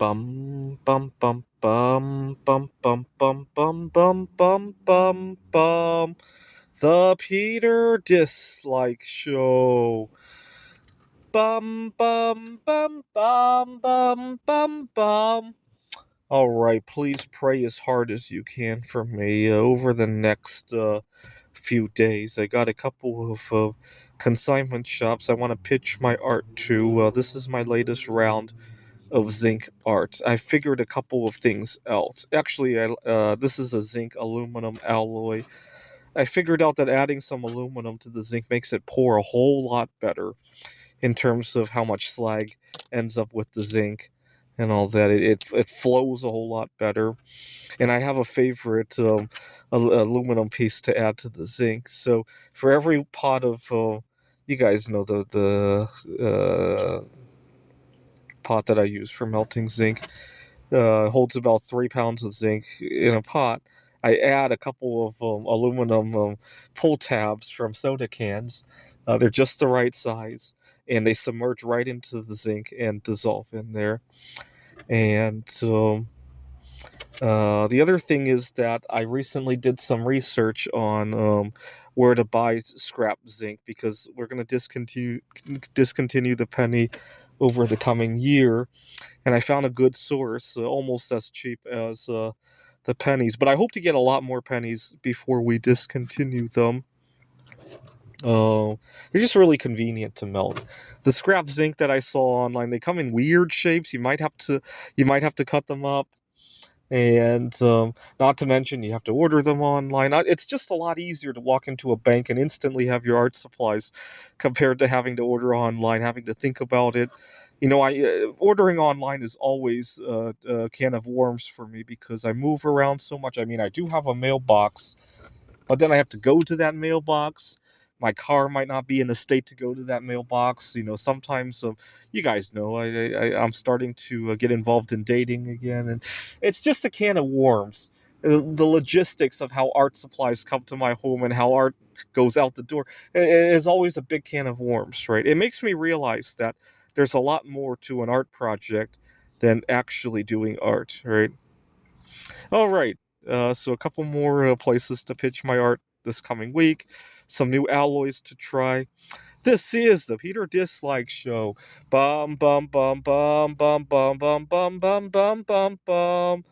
Bum bum bum bum bum bum bum bum bum bum bum bum. The Peter Dislike Show. Bum bum bum bum bum bum bum. All right, please pray as hard as you can for me over the next few days. I got a couple of consignment shops I want to pitch my art to. This is my latest round of zinc art. I figured a couple of things out. Actually, this is a zinc aluminum alloy. I figured out that adding some aluminum to the zinc makes it pour a whole lot better in terms of how much slag ends up with the zinc and all that. It flows a whole lot better. And I have a favorite aluminum piece to add to the zinc. So for every pot of you guys know the pot that I use for melting zinc holds about 3 pounds of zinc in a pot. I add a couple of aluminum pull tabs from soda cans. They're just the right size, and they submerge right into the zinc and dissolve in there. And the other thing is that I recently did some research on where to buy scrap zinc because we're going to discontinue the penny over the coming year, and I found a good source, almost as cheap as the pennies. But I hope to get a lot more pennies before we discontinue them. They're just really convenient to melt. The scrap zinc that I saw online, they come in weird shapes. You might have to cut them up, and not to mention you have to order them online. It's just a lot easier to walk into a bank and instantly have your art supplies compared to having to order online, having to think about it. I ordering online is always a can of worms for me because I move around so much. I mean, I do have a mailbox, but then I have to go to that mailbox. My car might not be in a state to go to that mailbox. Sometimes you guys know I'm starting to get involved in dating again, and it's just a can of worms. The logistics of how art supplies come to my home and how art goes out the door is always a big can of worms, right? It makes me realize that there's a lot more to an art project than actually doing art, right? All right. So a couple more places to pitch my art this coming week. Some new alloys to try. This is the Peter Dislike Show. Bum bum bum bum bum bum bum bum bum bum bum bum.